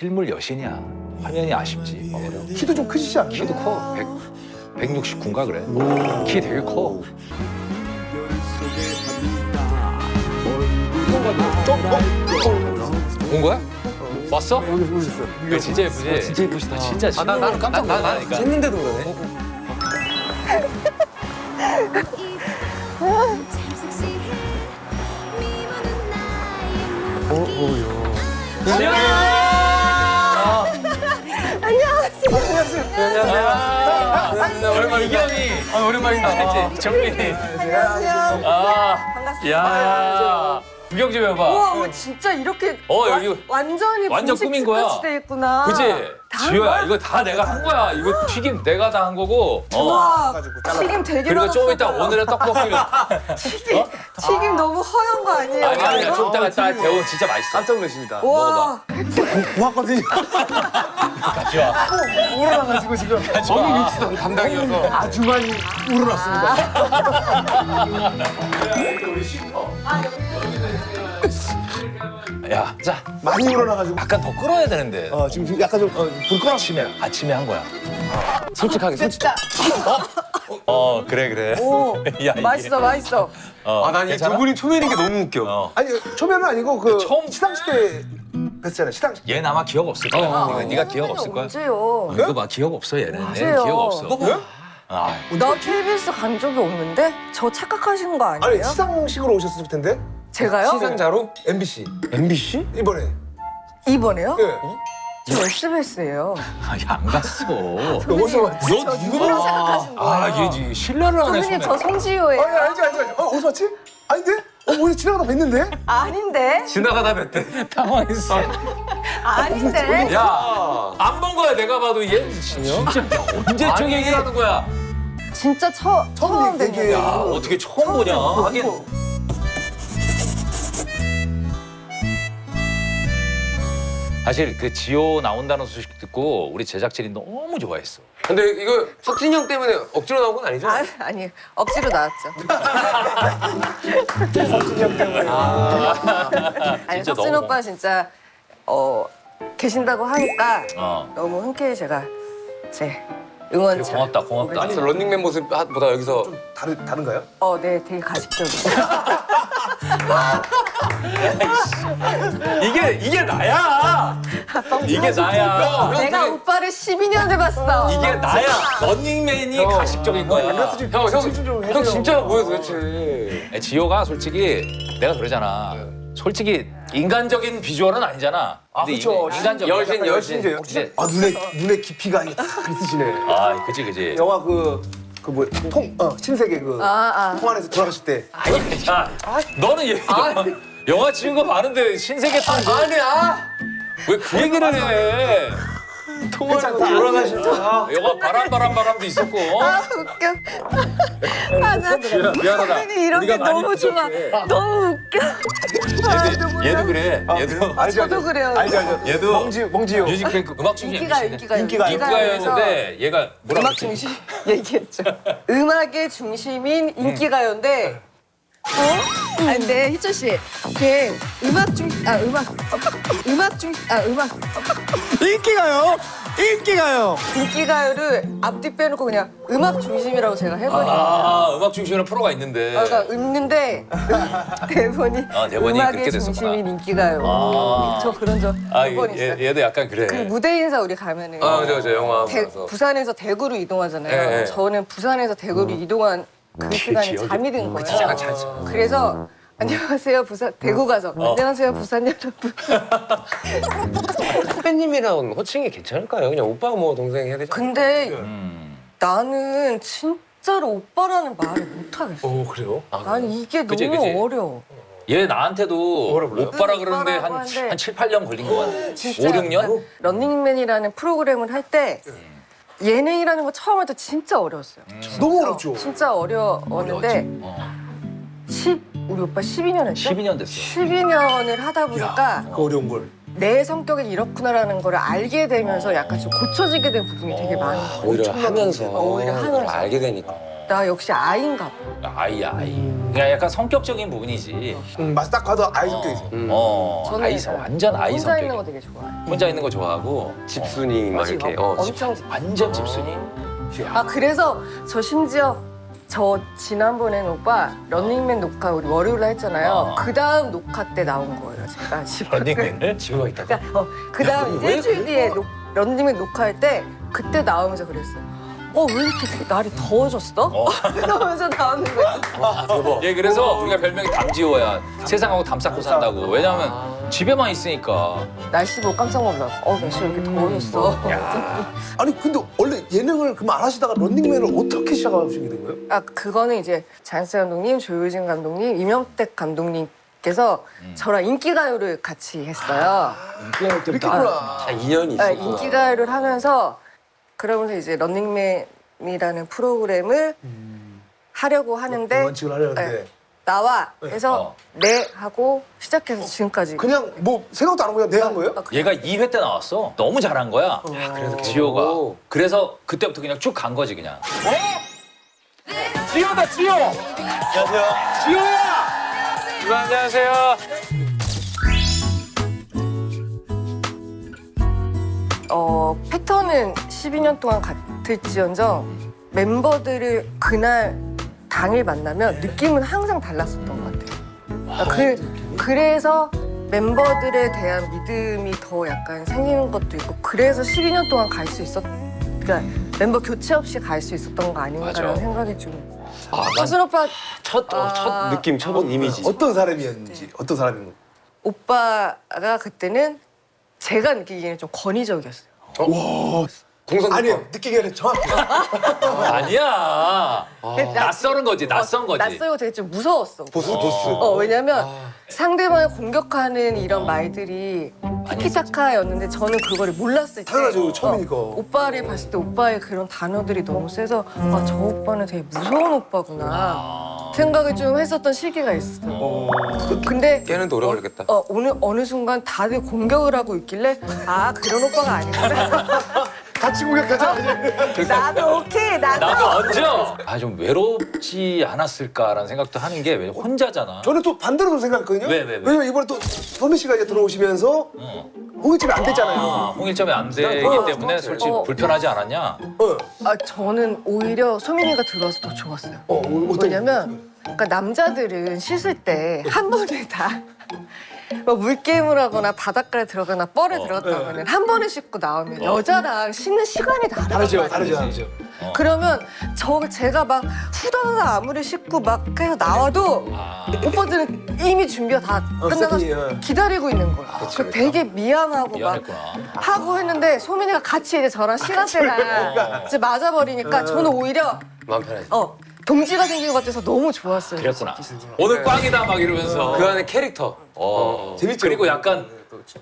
실물 여신이야. 화면이 아쉽지. 키도 좀 크시지 않나요? 키도 커. 169인가 그래. 키 되게 커. 온 거야? 왔어? 여기 보셨어요? 이거 진짜 예쁘지? 진짜 예쁘시다. 진짜 실물 나는 깜짝 놀랐다니까. 했는데도 그러네. 오랜만에 이경이. 오랜만이다. 정민이. 안녕하세요. 반갑습니다. 야. 구경 좀 해봐. 우와, 진짜 이렇게 여기 완전히 완전 꾸민 거야. 분식집같이 돼 있구나. 그치? 다 지효야, 이거 다 내가 한 거야. 이거 튀김 내가 다 한 거고. 와, 튀김 되게 그리고 많았어. 좀 이따 오늘의 떡볶이를. 튀김 너무 허연 거 아니에요? 아니야, 이거? 좀 이따가 딱 데워 진짜 맛있어. 깜짝 놀라십니다. 와, 고맙거든요. 같이 와. 우러나가지고 지금 저는 육수도 담당이어서. 아주 많이 우러났습니다. 야, 자, 많이 우러나가지고. 약간 더 끓어야 되는데. 지금 약간 좀 불 꺼. 아침에 한 거야. 솔직하게, 진짜. 그래. 오, 야, 이게. 맛있어. 난 이 두 분이 초면인 게 너무 웃겨. 아니 초면은 아니고 그 처음- 시상식 때 뵀잖아요. 시상식. 얘는 아마 기억 없을 거야. 네가 기억 없을 거야. 언제요? 이거 봐, 기억 없어 얘는. 얘는 맞아요. 기억 없어. 아, 나 KBS 간 적이 없는데? 저 착각하시는 거 아니 아니에요? 시상식으로 오셨을 텐데. 제가요? 시상자로? MBC MBC? 이번에. 이번에요? 예. 저 SBS예요. 안 갔어. 어디서 왔지? 너 누구랑 생각하신 거예요? 얘 지금 신뢰를 안 해. 선생님, 저 송지효예요. 알지. 어디서 왔지? 아닌데? 오늘 지나가다 뵀는데? 아닌데? 지나가다 뵀대. 당황했어. 아닌데? 야, 안 본 거야 내가 봐도 얘 진짜 언제 저 얘기를 하는 거야? 진짜 처음 뵌 얘기- 거예요. 야, 어떻게 처음 보냐? 하긴 사실 그 지효 나온다는 소식 듣고 우리 제작진이 너무 좋아했어. 근데 이거 석진이 형 때문에 억지로 나온 건 아니죠? 아니, 억지로 나왔죠. 아니, 진짜 석진 너무 오빠 진짜 계신다고 하니까 어. 너무 흔쾌히 제가 제 그래, 응원차. 고맙다. 아니, 런닝맨 모습보다 여기서 다른가요? 네, 되게 가식적이죠. 이게 나야. 이게 나야. 내가 오빠를 12년 돼봤어. 이게 나야. 런닝맨이 가식적인 거야. 형 진짜 뭐야 도대체. 지효가 솔직히 내가 그러잖아. 솔직히 인간적인 비주얼은 아니잖아. 근데 그쵸. 인간적인 여신. 그치? 눈에 깊이가 딱 있으시네. 아, 그치. 영화 신세계 통 안에서 돌아가실 때. 아니, 야, 너는 영화 찍은 거 많은데 신세계 통 아니야. 왜 그 얘기를 해? 괜찮다. 돌아가실 때. 영화 바람도 있었고. 웃겨. 나 미안하다. 선생님 이런 게 우리가 많이 너무 좋아. 부족해. 너무 웃겨. 얘도 그래. 얘도 저도 그래요. 알죠. 얘도 몽지요. 뮤직뱅크 음악 중심 인기가요였는데 얘가 뭐라고 음악 했지? 중심 얘기했죠. 음악의 중심인 인기가요인데. 근데 희철 씨, 그게 음악 인기가요를 앞뒤 빼놓고 그냥 음악 중심이라고 제가 해버리니까. 음악 중심이라는 프로가 있는데. 그러니까 있는데 대본이 대본이 음악의 그렇게 됐었구나. 중심인 인기가요. 저 그런 적 한 번 있어요. 얘도 약간 그래. 그 무대 인사 우리 가면은 저 영화 봐서. 부산에서 대구로 이동하잖아요. 네. 저는 부산에서 대구로 이동한 그 시간에 잠이 든 거예요. 잠깐 잤죠. 그래서 안녕하세요 부산 대구 가서 안녕하세요 부산 여러분. 선배님이랑 호칭이 괜찮을까요? 그냥 오빠 뭐 동생 해야 되지? 근데 나는 진짜로 오빠라는 말을 못 하겠어. 그래요? 난 이게 그치, 너무 그치. 어려워. 얘 나한테도 오빠라 그러는데 오빠라고 한 하는데 7, 8년 걸린 거 같아. 진짜 5, 6년? 런닝맨이라는 프로그램을 할 때 예능이라는 거 처음 할 때 진짜 어려웠어요. 너무 어렵죠. 진짜 어려웠는데 우리 오빠 12년 했죠? 12년 됐어. 12년을 하다 보니까 그 어려운 걸. 내 성격이 이렇구나라는 걸 알게 되면서 약간 좀 고쳐지게 된 부분이 되게 많아요. 오히려 하면서 오히려 하면서. 알게 되니까. 나 역시 아이인가 봐. 아이야 아이. 그냥 약간 성격적인 부분이지. 맞아, 딱 봐도 아이 성격이 있어. 저는 아이성 완전 아이 혼자 있는 거 성격. 되게 좋아해. 혼자 있는 거 좋아하고 집순이 막 이렇게. 엄청. 완전 집순이. 아 그래서 저 심지어 저 지난번에는 오빠 런닝맨 녹화 우리 월요일에 했잖아요. 그 다음 녹화 때 나온 거예요. 제가 집에. 런닝맨을 집에 와 있다가. 그러니까 그 다음 이제 일주일 뒤에 런닝맨 녹화할 때 그때 나오면서 그랬어. 왜 이렇게 날이 더워졌어? 이러면서 나오는 거야. 예, 그래서 우리가 별명이 담지호야. 세상하고 담 쌓고 산다고. 왜냐면 집에만 있으니까. 날씨 보고 깜짝 놀라고. 날씨 왜 이렇게 더워졌어? 아니 근데 원래 예능을 그럼 안 하시다가 런닝맨을 어떻게 시작하시게 된 거예요? 아 그거는 이제 장현수 감독님, 조효진 감독님, 이명택 감독님께서 저랑 인기가요를 같이 했어요. 그랬구나. 자, 인연이 네, 있었구나. 인기가요를 하면서 그러면서 이제 런닝맨이라는 프로그램을 하려고 하는데 원칙을 하려는데 나와 해서 네 하고 시작해서 지금까지. 그냥 뭐 생각도 안 하고 그냥 내한 거예요? 얘가 2회 때 나왔어. 너무 잘한 거야. 그래서 지호가. 그래서 그때부터 그냥 쭉 간 거지 그냥. 지효다 지효. 안녕하세요. 지효야. 안녕하세요. 패턴은 12년 동안 같을지언정 멤버들을 그날 당일 만나면 느낌은 항상 달랐었던 것 같아요. 그래서 멤버들에 대한 믿음이 더 약간 생기는 것도 있고 그래서 12년 동안 갈 수 그러니까 멤버 교체 없이 갈 수 있었던 거 아닌가라는 맞아. 생각이 좀. 서준 오빠 첫 느낌, 첫 이미지. 어떤 사람이었는지 어떤 사람인 오빠가 그때는 제가 느끼기에는 좀 권위적이었어요. 동선 아니요 느끼기에는 정확히. 아니야. 낯서는 거지. 낯선 거지. 낯설고 되게 좀 무서웠어. 보스. 왜냐면 상대방을 공격하는 이런 말들이 티키타카였는데 저는 그거를 몰랐을 때 당연하죠, 처음이니까. 오빠를 봤을 때 오빠의 그런 단어들이 너무 세서 저 오빠는 되게 무서운 오빠구나 생각을 좀 했었던 시기가 있었어요. 근데 깨는 데 오래 걸렸겠다. 어느 순간 다들 공격을 하고 있길래 그런 오빠가 아니구나. 같이 공격하자. 나도 오케이 나도 나도. 얹어. 좀 외롭지 않았을까라는 생각도 하는 게 왜 혼자잖아. 저는 또 반대로 생각했거든요. 왜? 왜냐면 이번에 또 선미 씨가 이제 들어오시면서 홍일점이 안 됐잖아요. 홍일점이 안 되기 때문에 솔직히 불편하지 않았냐? 저는 오히려 소민이가 들어와서 더 좋았어요. 어떤 왜냐면 그러니까 남자들은 씻을 때 한 번에 다 물게임을 하거나 바닷가에 들어가나 뻘에 들어갔다면 한 번에 씻고 나오면 여자랑 씻는 시간이 다르죠. 다르죠. 그러면 제가 막 후다다다 아무리 씻고 막 해서 나와도 오빠들은 이미 준비가 다 끝나서 세팅이, 기다리고 있는 거야. 되게 미안하고 미안했구나. 막 하고 했는데 소민이가 같이 이제 저랑 시간대가 이제 맞아버리니까 저는 오히려 마음 편하지. 동지가 생긴 것 같아서 너무 좋았어요. 그랬구나. 오늘 꽝이다 막 이러면서. 그 안에 캐릭터. 재밌죠. 그리고 약간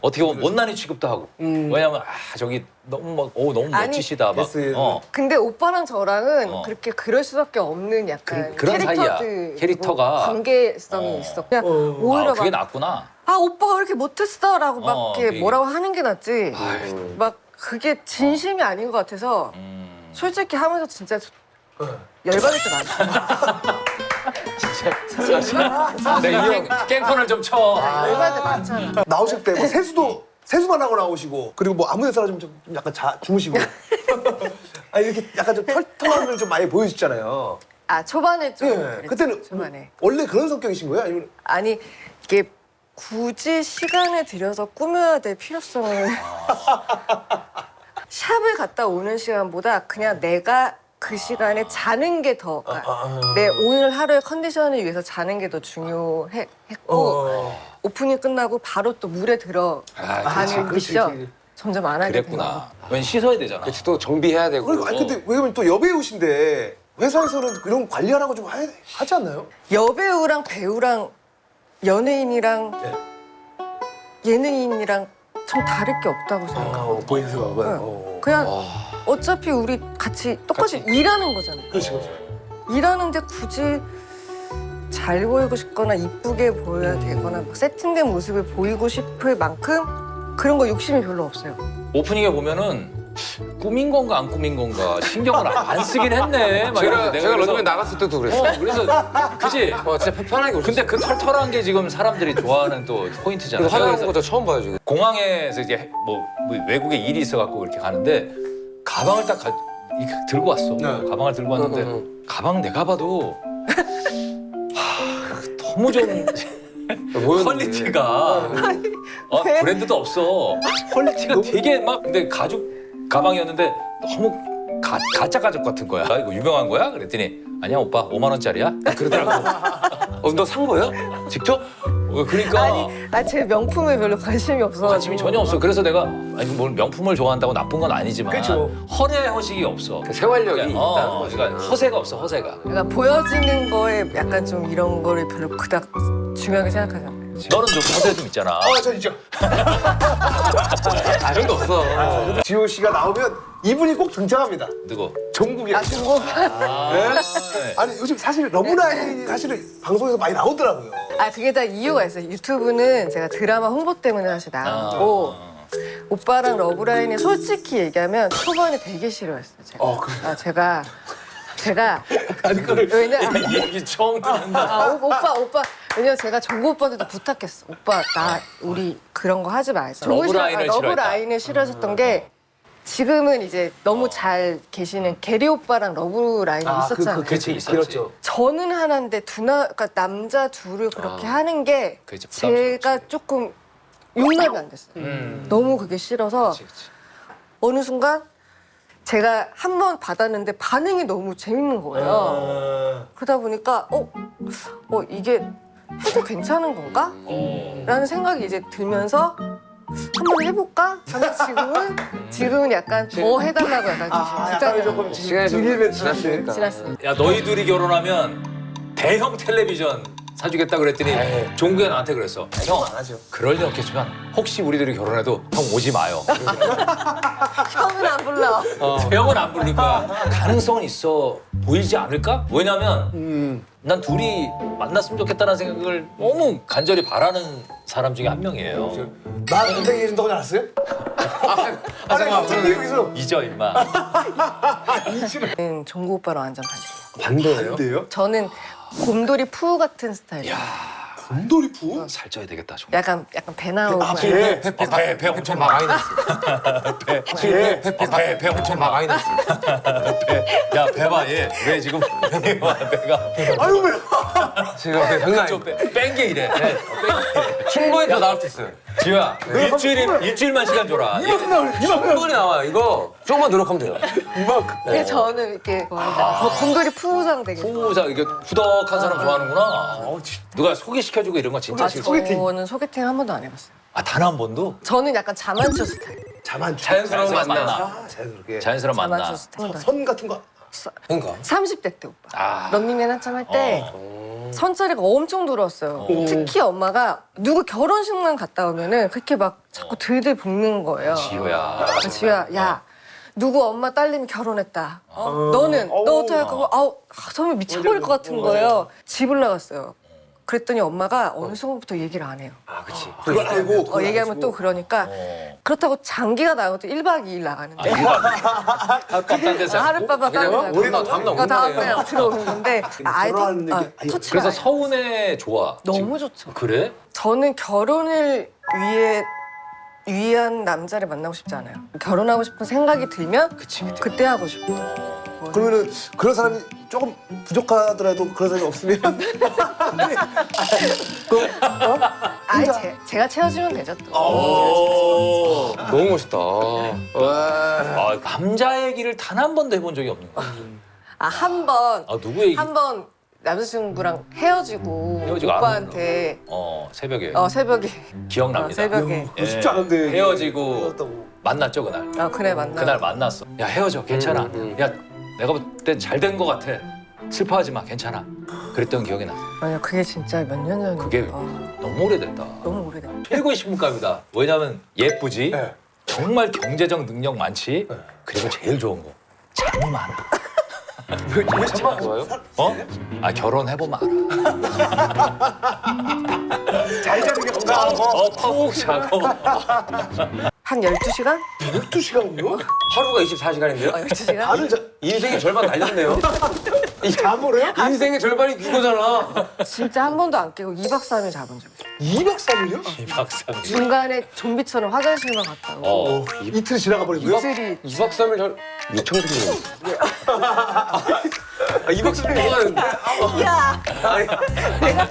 어떻게 보면 못난이 취급도 하고. 왜냐면 저기 너무 너무 아니, 멋지시다 막. 됐어요. 근데 오빠랑 저랑은 그렇게 그럴 수밖에 없는 약간 그런 사이야. 캐릭터들 캐릭터가. 관계성이 있어. 그냥 오히려 그게 막 낫구나. 오빠가 왜 이렇게 못했어라고 막 이렇게 그게. 뭐라고 하는 게 낫지. 막 그게 진심이 아닌 것 같아서 솔직히 하면서 진짜 열받을 때 많아. 내가 깽판을 좀 쳐. 열받을 때 많잖아. 나오실 때 뭐 세수만 하고 나오시고 그리고 뭐 아무 데서나 좀 약간 주무시고 이렇게 약간 좀 털털함을 좀 많이 보여주잖아요. 초반에 좀 그랬죠, 그때는 초반에. 원래 그런 성격이신 거예요? 아니면 아니 이게 굳이 시간을 들여서 꾸며야 될 필요성은 샵을 갔다 오는 시간보다 그냥 내가 그 시간에 자는 게 더 내 오늘 하루의 컨디션을 위해서 자는 게 더 중요했고 오프닝 끝나고 바로 또 물에 들어가는 미션 점점 안 하게 그랬구나. 되고. 왠 씻어야 되잖아. 그렇지, 또 정비해야 되고. 그리고 근데 왜냐면 또 여배우신데 회사에서는 이런 관리하는 거 좀 하지 않나요? 여배우랑 배우랑 연예인이랑 예능인이랑 좀 다를 게 없다고 생각해요. 보이는 그냥 어차피 우리 같이 똑같이 일하는 거잖아요. 그렇죠. 일하는데 굳이 잘 보이고 싶거나 이쁘게 보여야 되거나 막 세팅된 모습을 보이고 싶을 만큼 그런 거 욕심이 별로 없어요. 오프닝에 보면은 꾸민 건가 안 꾸민 건가 신경을 안 쓰긴 했네. 막 이러면서 제가 그래서- 런던에 나갔을 때도 그랬어. 그래서 그지. 진짜 편하게 오셨어. 근데 그 털털한 게 지금 사람들이 좋아하는 또 포인트잖아. 그래서 내가 화장한 거저 처음 봐요 지금. 공항에서 이제 뭐 외국에 일이 있어갖고 이렇게 가는데 가방을 딱 이렇게 들고 왔어. 가방을 들고 왔는데 가방 내가 봐도 너무 좀 퀄리티가 브랜드도 없어. 퀄리티가 되게 막 근데 가죽 가방이었는데 너무 가짜 가죽 같은 거야. 이거 유명한 거야? 그랬더니 아니야 오빠 5만 원짜리야? 그러더라고. 너 산 거예요? 직접? 그러니까 아니 나 제 명품에 별로 관심이 없어가지고. 관심이 전혀 없어. 그래서 내가 아니 뭘 명품을 좋아한다고 나쁜 건 아니지만 그쵸. 허례 허식이 없어. 생활력이 있다는 그러니까, 거지. 그러니까 허세가 없어 허세가. 그러니까 보여지는 거에 약간 좀 이런 거를 별로 그닥 중요하게 생각하잖아요. 너는 좀 허세 좀 있잖아. 저 있죠. 그런 거 없어. 지호 씨가 나오면 이분이 꼭 등장합니다. 누구? 종국이. 아 중국. 네. 아니 요즘 사실 러브라인이 사실은 방송에서 많이 나오더라고요. 아 그게 다 이유가 있어요. 유튜브는 제가 드라마 홍보 때문에 사실 나왔고 오빠랑 러브라인이 솔직히 얘기하면 초반에 되게 싫어했어요. 제가. 제가 아니 그걸 왜냐 이 얘기 처음 듣는다. 오빠 왜냐면 제가 정구 오빠한테도 부탁했어. 오빠 나 우리 그런 거 하지 말자. 러브라인을 싫어했다. 러브라인을 싫어했었던 게 지금은 이제 너무 잘 계시는 게리 오빠랑 러브라인이 있었잖아요. 그치 있었지. 그렇죠. 저는 하나인데 그러니까 남자 둘을 그렇게 하는 게 그치, 부담스럽지. 제가 조금 용납이 안 됐어요. 너무 그게 싫어서 그치. 어느 순간 제가 한 번 받았는데 반응이 너무 재밌는 거예요. 그러다 보니까 이게 해도 괜찮은 건가? 라는 생각이 이제 들면서 한번 해볼까? 근데 지금은 약간 더 해달라고 약간 약간 조금 시간이 좀 즐기면 지났으니까. 지났습니다. 야 너희 둘이 결혼하면 대형 텔레비전 사주겠다 그랬더니 종국이 나한테 그랬어. 형 안 하죠. 그럴 일 없겠지만 혹시 우리들이 결혼해도 형 오지 마요. 형은 안 불러. 형은 안 부를 거야. 가능성은 있어 보이지 않을까? 왜냐면 난 둘이 만났으면 좋겠다는 생각을 너무 간절히 바라는 사람 중에 한 명이에요. 나 굉장히 해준다고 알았어요? 아니 갑자기 여기서 잊어 임마. 저는 종구 오빠랑 완전 반대예요. 반대예요? 근데요? 저는 곰돌이 푸 같은 스타일이에요. 곰돌이 푸? 살쪄야 되겠다 종. 약간 배 나오고 배 엄청 막 많이 났어. 배 엄청 막 많이 났어. 야 배봐 얘 왜 지금 배가 아유 왜? 지금 장난 좀 아니야. 뺀 게 이래. 충분히 더 나올 수 있어요. 지우야 일주일만 시간 줘라. 이만큼 충분히 나와요. 이거 조금만 노력하면 돼요. 이만큼. 근데 저는 이렇게 곰돌이 푸상 되게 좋아해요. 후사 이게 후덕한 사람 좋아하는구나. 누가 소개시켜주고 이런 거 진짜 아, 싫지. 저는 소개팅 한 번도 안 해봤어요. 아 단 한 번도? 저는 약간 자만추 스타일. 자연스러운 만나. 자연스럽게. 자연스러운 만나. 자만추 스타일. 선 같은 거. 그러니까. 30대 때 오빠. 아. 런닝맨 한참 할 때 선자리가 엄청 들어왔어요. 특히 엄마가 누구 결혼식만 갔다 오면은 그렇게 막 자꾸 들들 볶는 거예요. 지우야. 지우야, 야. 누구 엄마 딸님이 결혼했다. 너는 너 어떻게 할 거고? 정말 미쳐버릴 것 같은 거예요. 집을 나갔어요. 그랬더니 엄마가 어느 순간부터 얘기를 안 해요. 아, 그치. 그걸 알고. 얘기하면 또 그러니까 그렇다고 장기가 나가면 또 1박 2일 나가는데 깜깜한 데서. 하룻밤만 따로 우리가 다음날 오는 다음날 거예요. 들어오는 건데 결혼하는 게 터치가 그래서 안 해요. 서운해 좋아. 너무 좋죠. 그래? 저는 결혼을 위한 남자를 만나고 싶지 않아요. 결혼하고 싶은 생각이 들면 그때 하고 싶어요. 그러면은 그런 사람이 조금 부족하더라도 그런 사람이 없으면 아니 제가 채워주면 되죠 또. 너무 멋있다. 아, 남자 얘기를 단 한 번도 해본 적이 없는 거야. 한 번 누구 얘기? 한 번 남자친구랑 헤어지고 헤어지고 오빠한테 새벽에 새벽에 기억납니다. 새벽에 그거 쉽지 않은데 헤어지고 헤어졌다고. 만났죠 그날. 그래 만나. 그날 만났어. 야 헤어져 괜찮아. 야 내가 볼 때 잘 된 거 같아. 슬퍼하지 마 괜찮아. 그랬던 기억이 나. 아니요 그게 진짜 몇 년 전이에요. 그게 너무 오래됐다. 너무 오래됐다. 최고의 신문감이다. 왜냐면 예쁘지. 네. 정말 경제적 능력 많지. 그리고 제일 좋은 거 잠이 많아. 왜 잠깐 좋아요? 결혼해보면 알아. 잘 자는 게 건강한 거. 푹 자고. 한 12시간? 12시간이요? 하루가 24시간인데요? 12시간? 다른 인생의 절반 날렸네요. 잠을 해요? 인생의 절반이 이거잖아. 진짜 한 번도 안 깨고 2박 3일 잡은 적 있어요. 2박 3일이요? 2박 3일. 중간에 좀비처럼 화장실만 갔다 오고 이틀 지나가 버리고요? 이틀이 2박 3일 전 유청생이네. 2박 3일 동안 야!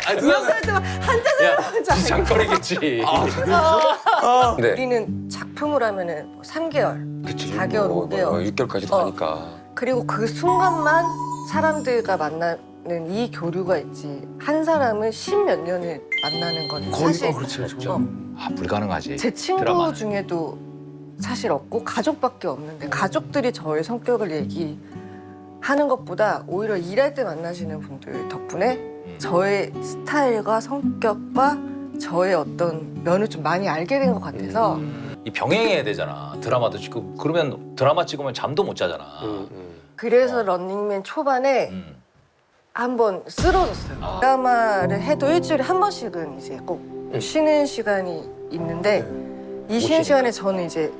아니 누나 살 때만 야, 한잔 지장거리겠지. 네. 우리는 작품을 하면은 뭐 3개월, 그치. 4개월, 5개월. 6개월까지도 어. 가니까. 그리고 그 순간만 사람들과 만나는 이 교류가 있지. 한 사람은 10몇 년을 만나는 건 거의 사실 그렇죠. 어, 아, 불가능하지. 제 친구 드라마는. 중에도 사실 없고 가족밖에 없는데 가족들이 저의 성격을 얘기하는 것보다 오히려 일할 때 만나시는 분들 덕분에 저의 스타일과 성격과 저의 어떤 면을 좀 많이 알게 된 것 같아서 이 병행해야 되잖아. 드라마도 찍고 그러면 드라마 찍으면 잠도 못 자잖아. 그래서 런닝맨 초반에 음. 한번 쓰러졌어요. 아. 드라마를 해도 일주일에 한 번씩은 이제 꼭 쉬는 시간이 있는데 이 쉬는 시간에 저는 이제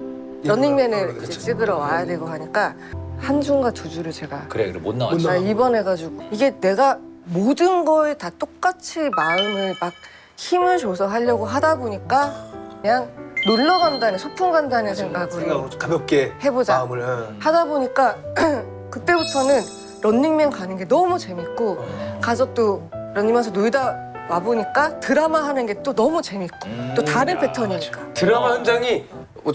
런닝맨을 이제 찍으러 와야 되고 하니까 한 주인가 2주를 제가 그래 못 나왔지. 나 입원해가지고 이게 내가 모든 거에 다 똑같이 마음을 막 힘을 줘서 하려고 하다 보니까 그냥 놀러 간다는 소풍 간다는 생각으로 생각으로 가볍게 해보자 마음을. 하다 보니까 그때부터는 런닝맨 가는 게 너무 재밌고 가족도 런닝하면서 놀다 와 보니까 드라마 하는 게 또 너무 재밌고 또 다른 패턴이니까 드라마 현장이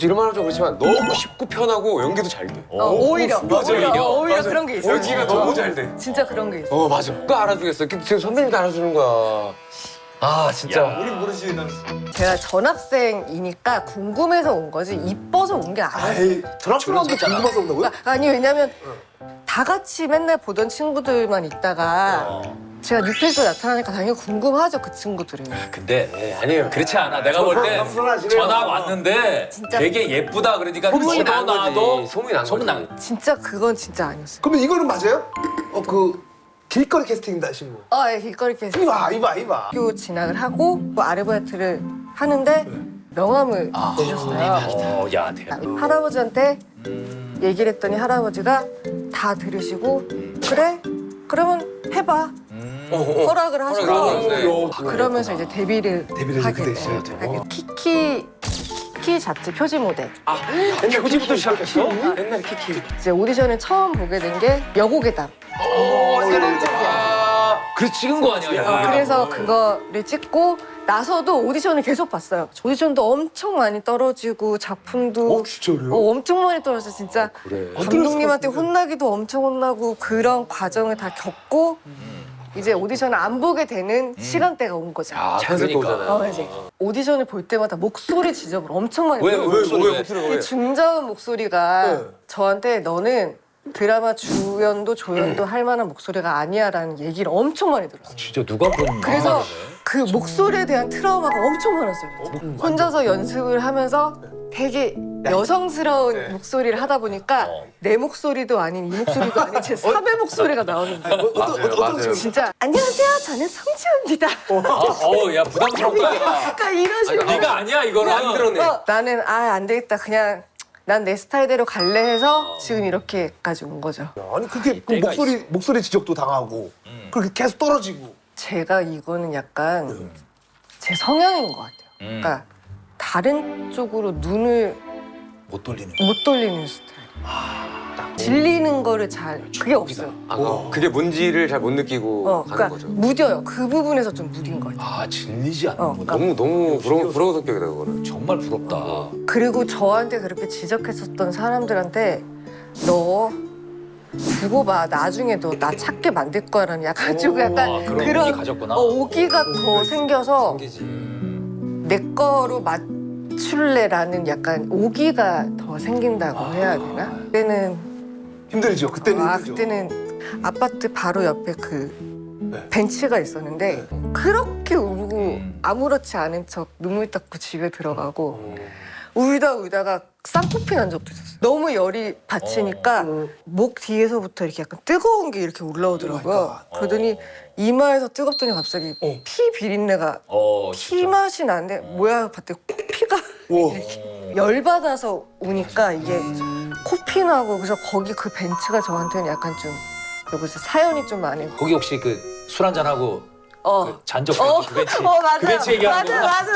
이런 말하면 좀 그렇지만 너무 쉽고 편하고 연기도 잘 돼. 오히려 오히려. 오히려 그런 게 있어. 연기가 너무 잘 돼. 진짜 그런 게 있어. 맞아. 그거 알아주겠어. 지금 선배님도 알아주는 거야. 아 진짜. 우린 모르지. 난. 제가 전학생이니까 궁금해서 온 거지 이뻐서 온 게 아니었어요. 에이, 전학생한테 궁금해서 온다고요? 아니 왜냐면 다 같이 맨날 보던 친구들만 있다가 제가 뉴페이스에 나타나니까 당연히 궁금하죠 그 친구들이. 근데 아니에요. 그렇지 않아. 내가 볼 때 겸손하시네요. 전화 왔는데 진짜. 되게 예쁘다 그러니까 소문이 너도 난 거지. 나도 소문이 난 소문 거지. 난. 진짜 그건 진짜 아니었어요. 그러면 이거는 맞아요? 그 길거리 캐스팅이다 하신 거. 예, 길거리 캐스팅. 이봐. 학교 진학을 하고 뭐 아르바이트를 하는데 명함을 주셨어요. 야 대박. 할아버지한테 얘기를 했더니 할아버지가 다 들으시고 그래? 그러면 해봐. 허락을 하셔서 허락을 그러면서 이제 데뷔를 데뷔를 하게 그때 돼요. 시작했죠. 키키 잡지 표지 모델. 옛날 키키부터 시작했어? 옛날 키키. 이제 오디션을 처음 보게 된 게 여고괴담. 그래 찍은 거 아니야? 그래서 그거를 찍고 나서도 오디션을 계속 봤어요. 오디션도 엄청 많이 떨어지고 작품도 진짜로요? 엄청 많이 떨어졌어요. 진짜 그래. 감독님한테 혼나기도 엄청 혼나고 그런 과정을 다 겪고 이제 오디션을 안 보게 되는 시간대가 온 거죠. 아 자연스럽게 그러니까. 오잖아요. 이제 오디션을 볼 때마다 목소리 지적을 엄청 많이 왜 들어요. 목소리 이 중저음 목소리가 네. 저한테 너는 드라마 주연도 조연도 할 만한 목소리가 아니야라는 얘기를 엄청 많이 들었어요. 진짜 누가 본? 그래서 아, 그 목소리에 대한 트라우마가 엄청 많았어요. 진짜. 혼자서 연습을 하면서 되게 여성스러운 목소리를 하다 보니까 내 목소리도 아닌 이 목소리도 아닌 제 삽의 목소리가 나오는 거예요. 맞아요. 진짜 안녕하세요, 저는 성지현입니다. 야 부담스럽다. 약간 이런 식으로. 네가 아니야 이거는. 안 들었네. 나는 안 되겠다. 그냥 난 내 스타일대로 갈래 해서 지금 이렇게까지 온 거죠. 아니 그게 그 때가 목소리 지적도 당하고 그렇게 계속 떨어지고. 제가 이거는 약간 제 성향인 것 같아요. 그러니까 다른 쪽으로 눈을 못 돌리는. 못 돌리는 스타일. 질리는 거를 잘 그게 없어요. 그게 뭔지를 잘 못 느끼고 가는 그러니까 거죠. 무뎌요. 그 부분에서 좀 무딘 것 같아요. 아 질리지 않는구나. 너무 부러운 성격이다 그거는. 정말 부럽다. 그리고 저한테 그렇게 지적했었던 사람들한테 너 두고 봐. 나중에 너 나 찾게 만들 거라는 약간 좀 약간 그런 오기 가졌구나. 오기가 더 생겨서 생기지. 내 거로 맞출래라는 약간 오기가 더 생긴다고 해야 되나? 그때는 힘들죠. 그때는 힘들죠. 그때는 아파트 바로 옆에 그 네. 벤치가 있었는데 그렇게 울고 아무렇지 않은 척 눈물 닦고 집에 들어가고 울다가 쌍코피 난 적도 있었어요. 너무 열이 받치니까 목 뒤에서부터 이렇게 약간 뜨거운 게 이렇게 올라오더라고요. 그러더니 이마에서 뜨겁더니 갑자기 피 비린내가 피 진짜. 맛이 나는데 뭐야 봤더니 피가 오. 열받아서 우니까 이게 코피 나고 그래서 거기 그 벤치가 저한테는 약간 좀 여기서 사연이 좀 많은. 거기 혹시 그 술 한잔 하고 그 잔적 그 벤치 맞아. 그 벤치 얘기하는 거. 맞아.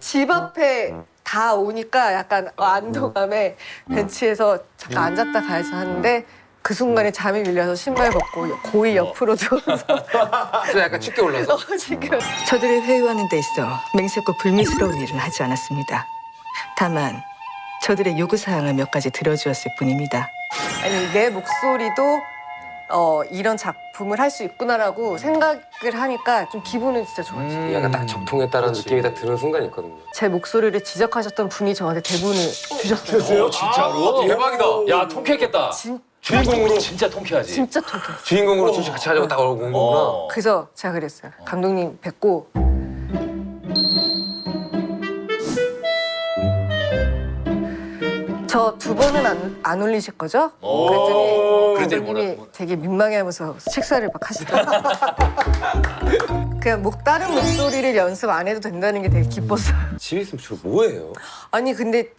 집 앞에 다 오니까 약간 안도감에 벤치에서 잠깐 앉았다 가야지 하는데 그 순간에 잠이 밀려서 신발 벗고 고이 옆으로 누워서 저 약간 춥게 올라서. 지금 저들의 회유하는 데 있어 맹세코 불미스러운 일은 하지 않았습니다. 다만 저들의 요구사항을 몇 가지 들어주었을 뿐입니다. 아니 내 목소리도 이런 작품을 할 수 있구나라고 생각을 하니까 좀 기분은 진짜 좋았죠. 약간 딱 적통했다는 느낌이 딱 드는 순간이 있거든요. 제 목소리를 지적하셨던 분이 저한테 대본을 주셨어요. 진짜로? 대박이다. 야 통쾌했겠다. 주인공으로 진짜 통쾌하지. 진짜 통쾌. 주인공으로 둘이 같이 하자고 딱 온 거구나. 그래서 제가 그랬어요. 감독님 뵙고 저 2번은 안 올리실 거죠? 그랬더니 그랬더니 감독님이 뭐라- 되게 민망해하면서 식사를 막 하시더라고요. 그냥 다른 목소리를 연습 안 해도 된다는 게 되게 기뻤어요. 집에 있으면 주로 뭐 해요? 아니 근데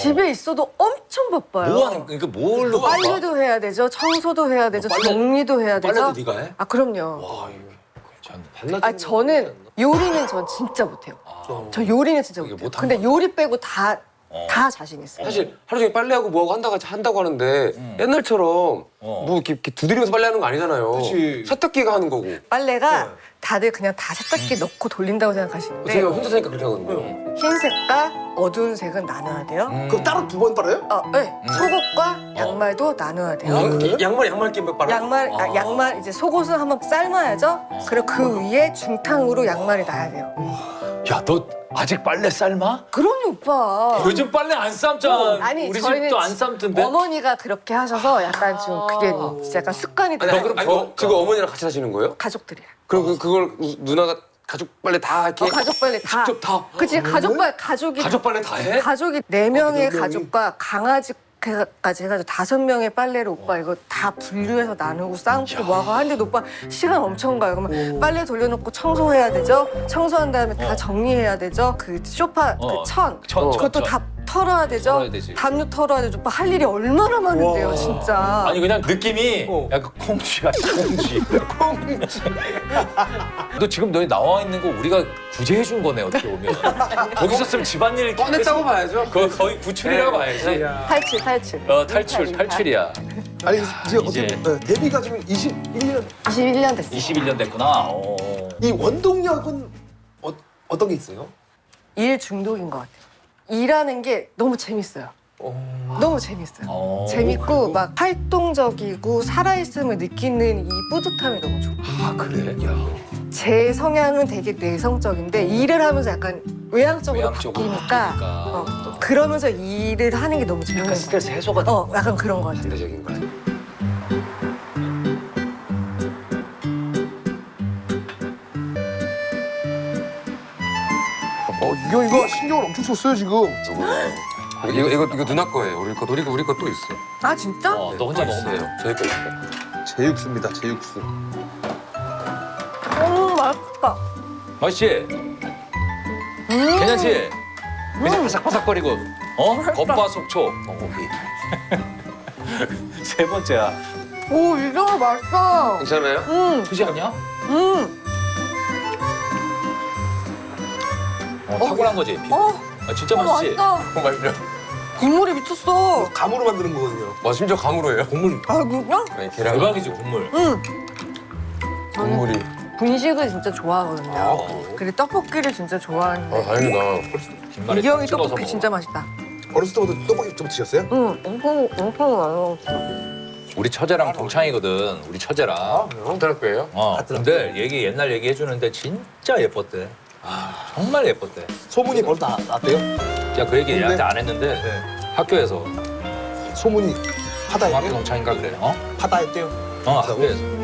집에 있어도 엄청 바빠요. 뭐 하는 그러니까 뭘로 바빠? 빨래도 해야 되죠, 청소도 해야 되죠, 정리도 해야 되죠. 빨래도 네가 해? 아 그럼요. 와, 이거 전 반나절. 아 저는 요리는 전 진짜 못해요. 저 요리는 진짜 이게 못해요. 못하는 근데 요리 빼고 다 자신 있어요. 사실 하루 종일 빨래하고 뭐하고 한다고 하는데 옛날처럼 뭐 이렇게 두드리면서 빨래하는 거 아니잖아요. 그치. 세탁기가 하는 거고. 빨래가 다들 그냥 다 세탁기에 넣고 돌린다고 생각하시는데 제가 혼자 사니까 그렇게 하거든요. 흰색과 어두운 색은 나눠야 돼요. 그럼 따로 2번 빨아요? 네. 속옷과 양말도 나눠야 돼요. 양말 끼면 빨아. 양말 이제 속옷은 한번 삶아야죠. 그리고 그 위에 중탕으로 양말을 놔야 돼요. 야, 너 아직 빨래 삶아? 그럼요, 오빠. 요즘 빨래 안 삶잖아. 아니 우리 저희는 집도 안 삶던데. 어머니가 그렇게 하셔서 약간 좀 그게 진짜 약간 습관이 아니, 돼요. 그럼 지금 어머니랑 같이 사시는 거예요? 가족들이야. 그럼 그걸 누나가 가족 빨래 다 이렇게 가족 빨래 다. 직접 다. 그치 가족이 가족 빨래 다 해? 가족이 4명의 가족과 강아지까지 해가지고 5명의 빨래를 오빠 이거 다 분류해서 나누고 삶고 뭐하고 하는데 오빠 시간 엄청 가요. 그러면 빨래 돌려놓고 청소해야 되죠. 청소한 다음에 다 정리해야 되죠. 그 소파 그 천 그것도 다 털어야 되죠. 털어야 되지. 담요 털어야 되죠. 오빠 할 일이 얼마나 많은데요, 진짜. 아니 그냥 느낌이 약간 콩쥐 같아. 콩쥐. 너 지금 너희 나와 있는 거 우리가 구제해 준 거네 어떻게 보면. 거기 있었으면 집안일 꺼냈다고 봐야죠. 그거 거의 구출이라고 봐야지. 탈출. 탈출이야. 아니 이제 이제. 어떻게 데뷔가 지금 21년 21년 됐어요. 21년 됐구나. 이 원동력은 어떤 게 있어요? 일 중독인 것 같아요. 일하는 게 너무 재밌어요. 너무 재밌어요. 재밌고 막 활동적이고 살아있음을 느끼는 이 뿌듯함이 너무 좋아요. 아 그래? 제 성향은 되게 내성적인데 일을 하면서 약간 외향적으로 외향적으로 바뀌니까 바뀌니까. 그러면서 일을 하는 게 너무 재밌는 것 같아요. 스트레스 해소가 돼. 약간 그런 것 같아요. 반대적인 거야. 이거 신경을 엄청 썼어요 지금. 이거 누나 거예요. 우리 거 또 있어. 아 진짜? 너 혼자 먹으면 돼요. 저희 거 있어. 제육수입니다 제육수. 맛있다. 맛있지? 괜찮지? 그냥 바삭바삭거리고 겉바 속촉. 세 번째야. 오 이거 맛있다. 괜찮아요? 그지 않냐? 탁월한 거지. 진짜 맛있지? 맛있다. 맛있죠. 국물이 미쳤어. 감으로 만드는 거거든요. 와 심지어 감으로 해요. 국물 아 진짜? 아니, 계란 대박이지 국물. 국물이. 분식을 진짜 좋아하거든요. 그리고 떡볶이를 진짜 좋아하는데 다행이다. 김말에 이경이 찍어서 떡볶이 먹어. 진짜 맛있다. 어렸을 때부터 떡볶이 좀 드셨어요? 엄청 많이 먹었어. 우리 처제랑 동창이거든. 우리 처제랑. 어떨 거예요? 근데 옛날 얘기 해주는데 진짜 예뻤대. 정말 예뻤대. 소문이 벌써 났대요? 야 그 얘기 얘한테 안 했는데 네. 학교에서 소문이 중학교 파다했대요? 동창인가 그래. 파다했대요? 학교에서.